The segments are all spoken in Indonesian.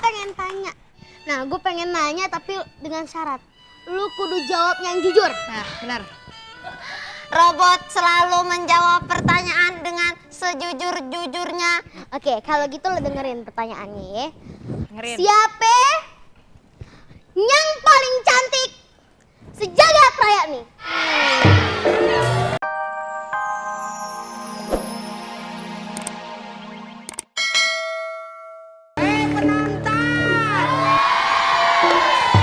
pengen tanya. Nah, gue pengen nanya tapi dengan syarat. Lu kudu jawab yang jujur. Nah, benar. Robot selalu menjawab pertanyaan dengan sejujur-jujurnya. Oke, kalau gitu lu dengerin pertanyaannya ya. Dengerin. Siapa yang paling cantik sejagat raya nih?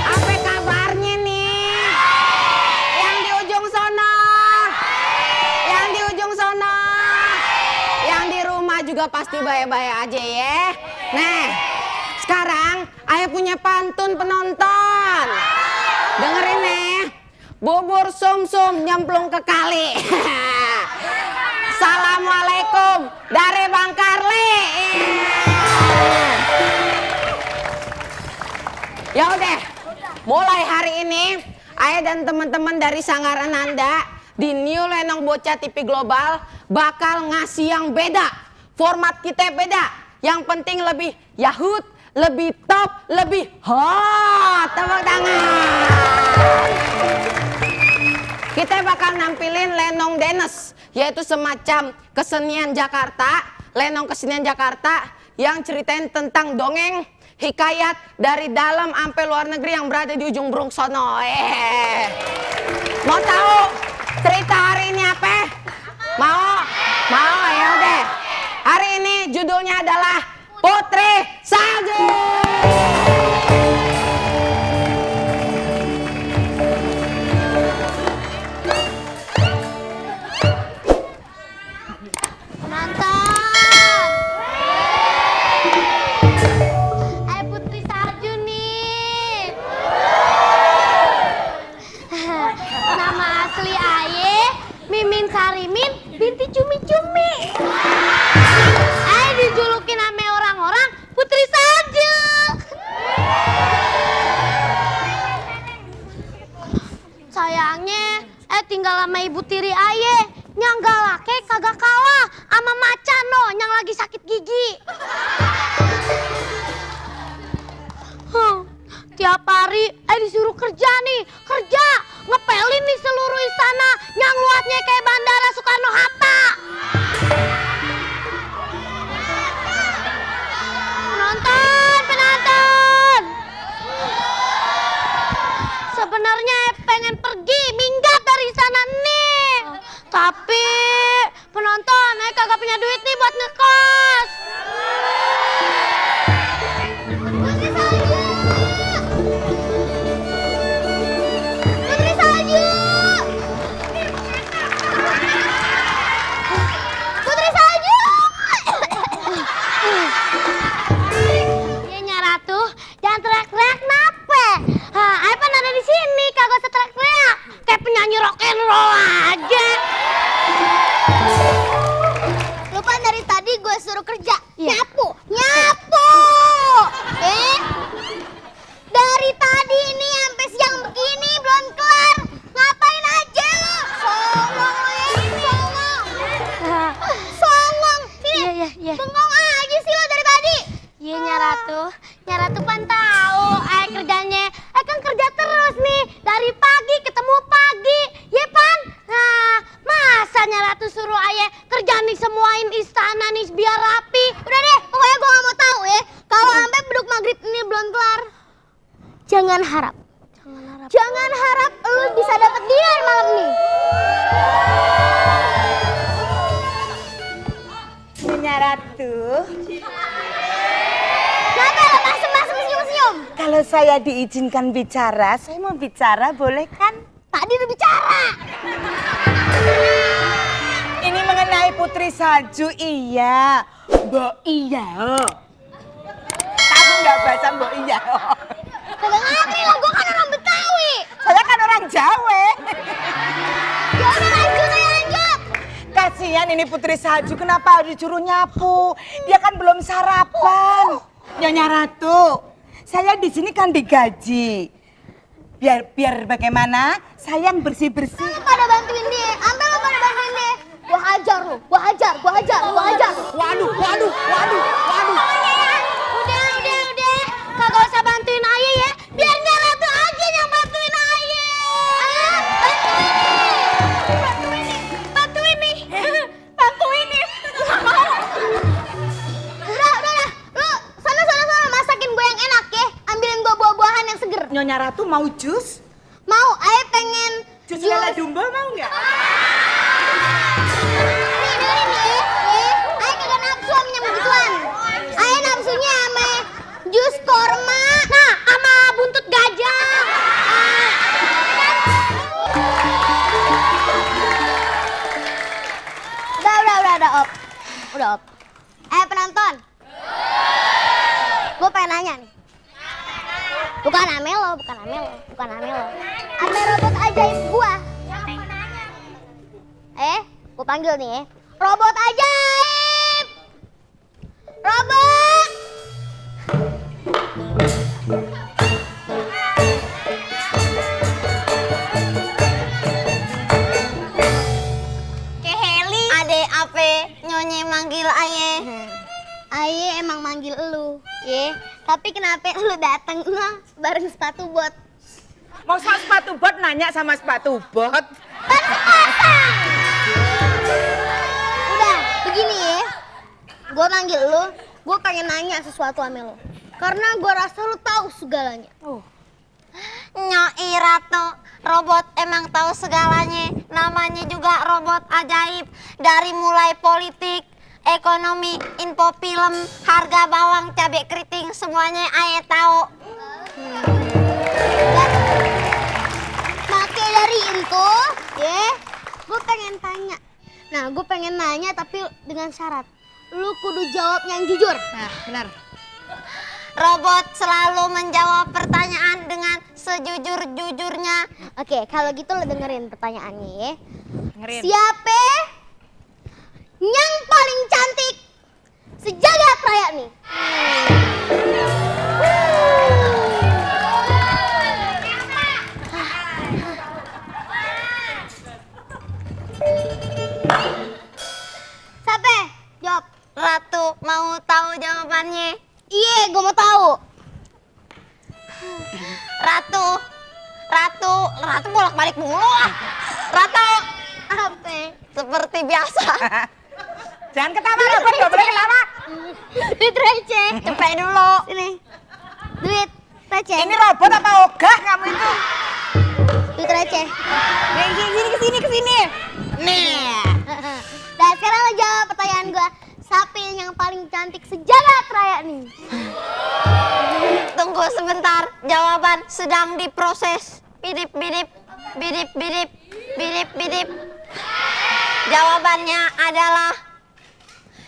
Apa kabarnya nih? Yang di ujung sono. Yang di ujung sono. Yang di rumah juga pasti baik-baik aja ya. Nah, sekarang ayah punya pantun penonton. Dengerin nih. Bubur sum-sum nyemplung ke kali. Assalamualaikum dari Bang Karli. Ya udah, mulai hari ini ayah dan teman-teman dari Sanggar Ananda di New Lenong Bocah TV Global bakal ngasih yang beda. Format kita beda. Yang penting lebih yahut, lebih top, lebih hot. Tepuk tangan. Kita bakal nampilin Lenong Dance, yaitu semacam kesenian Jakarta, lenong kesenian Jakarta yang ceritain tentang dongeng, hikayat dari dalam sampai luar negeri yang berada di ujung Brung sono. Mau tahu cerita hari ini apa? Mau? Mau ya udah. Hari ini judulnya adalah Putri Salju. Binti cumi-cumi. Dijulukin sama orang-orang Putri Salju. Sayangnya tinggal sama ibu tiri aye. Yang galake kagak kalah sama macan no yang lagi sakit gigi. Tiap hari disuruh kerja nih, kerja ngepelin nih seluruh istana yang luasnya kayak Bandara Soekarno-Hatta. Penonton. Sebenarnya pengen pergi minggat dari sana nih, tapi penonton kagak punya duit nih buat ngekos. Penyanyi rock and roll aja. Lupa dari tadi gue suruh kerja. Nyapu. Dari tadi ini sampai siang begini belum kelar. Ngapain aja lo? Songong. Sini. Bengong aja sih lo dari tadi. Iya Nyaratu pan tahu. Kerjanya kan kerja terus nih. Dari pagi ketemu pagi. Ya pan. Nah, masa Nyaratu suruh ayah kerja nih semuain istana nih biar rapi. Udah deh, pokoknya gue gak mau tahu ya. Kalau sampai beduk maghrib ini belum kelar. Jangan harap lu bisa dapat dinar malam nih. Nyaratu. Kenapa lo masem senyum-senyum? Kalau saya diizinkan bicara, saya mau bicara, boleh kan? Tadi udah bicara. Ini mengenai Putri Salju, iya. Mbok iya. Kamu nggak baca Mbok iya. Kagak ngerti lah, gue kan orang Betawi. Saya kan orang Jawa. Ya udah lanjut. Kasihan ini Putri Salju, kenapa harus disuruh nyapu? Dia kan belum sarapan. Nyonya Ratu, saya di sini kan digaji. Biar bagaimana, saya yang bersih-bersih. Lo pada bantuin dia, ambil lo pada bantuin dia. Gua hajar lo, gua hajar. Waduh. Udah. mau jus? Mau, Ae pengen Jus lele dumbo mau nggak? Nih, dengerin nih. Ae kagak nafsu sama begituan. Ae nafsunya sama jus korma. Nah, sama buntut gajah. Udah, Op. Udah, Op. Penonton. Gue pengen nanya nih. Bukan Amelo. Ada robot ajaib gua. Gue panggil nih ya. Robot ajaib. Robot. Heli. Ade apa nyonya manggil aye? Aye emang manggil elu, ye. Tapi kenapa lu dateng bareng sepatu bot? Mau sama sepatu bot nanya sama sepatu bot? Udah, begini ya. Gue manggil lu, gue pengen nanya sesuatu sama lu. Karena gue rasa lu tahu segalanya. Nyai Ratu, robot emang tahu segalanya. Namanya juga robot ajaib. Dari mulai politik, ekonomi, info film, harga bawang, cabai keriting, semuanya aye tahu. Maka dari itu, ya, gue pengen tanya. Nah, gue pengen nanya tapi dengan syarat. Lu kudu jawab yang jujur. Nah, benar. Robot selalu menjawab pertanyaan dengan sejujur-jujurnya. Oke, kalau gitu lu dengerin pertanyaannya ya. Dengerin. Siapa yang paling cantik sejagat raya nih? Siapa? Jawab. Ratu mau tahu jawabannya? Iya, gue mau tahu. Ratu bolak-balik mulu ah. Ratu, Apa? seperti biasa. Jangan ketawa robot, gak boleh ketawa. Duit receh. Cepet dulu. Sini. Duit receh. Ini robot apa ogah kamu itu? Duit receh. Kesini. Nih. Nah, sekarang lo jawab pertanyaan gue. Siapa yang paling cantik sejagat raya nih? Tunggu sebentar, jawaban sedang diproses. Bidip. Jawabannya adalah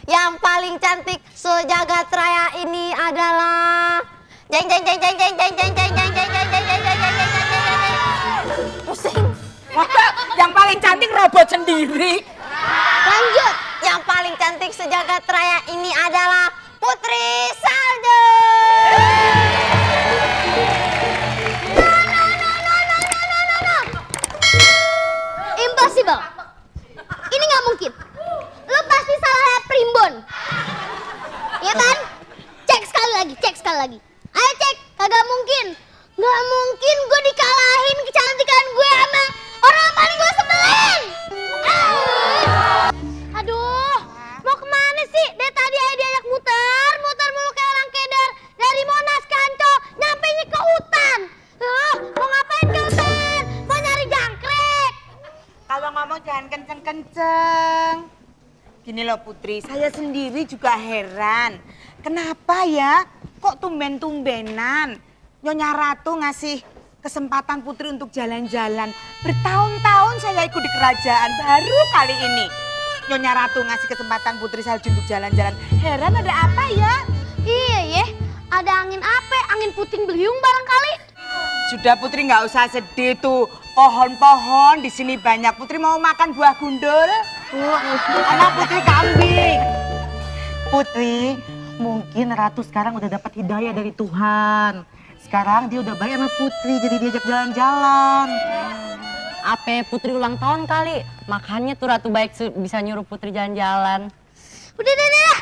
yang paling cantik sejagat raya ini adalah pusing. Masa yang paling cantik robot sendiri? Lanjut. Yang paling cantik sejagat raya ini adalah Putri Salju. Impossible. Ini nggak mungkin. Lo pasti salah lihat primbon. Iya kan? Cek sekali lagi. Ayo cek, kagak mungkin. Nggak mungkin gue dikalahin kecantikan gue sama orang yang paling gue sebelin. Aduh, mau kemana sih? Dari tadi aja diajak muter mulu kayak orang keder. Dari Monas ke Ancol, nyampenya ke hutan. Mau ngapain ke hutan? Mau nyari jangkrik. Kalau ngomong jangan kenceng-kenceng. Gini loh Putri, saya sendiri juga heran. Kenapa ya kok tumben-tumbenan Nyonya Ratu ngasih kesempatan Putri untuk jalan-jalan. Bertahun-tahun saya ikut di kerajaan, baru kali ini Nyonya Ratu ngasih kesempatan Putri Salju untuk jalan-jalan. Heran ada apa ya? Iya ya, ada angin apa? Angin puting beliung barangkali. Sudah Putri nggak usah sedih tuh. Pohon-pohon di sini banyak. Putri mau makan buah gundul? Anak Putri kambing. Putri, mungkin Ratu sekarang udah dapat hidayah dari Tuhan. Sekarang dia udah baik sama Putri, jadi diajak jalan-jalan. Apa Putri ulang tahun kali? Makanya tuh Ratu baik bisa nyuruh Putri jalan-jalan. Udah.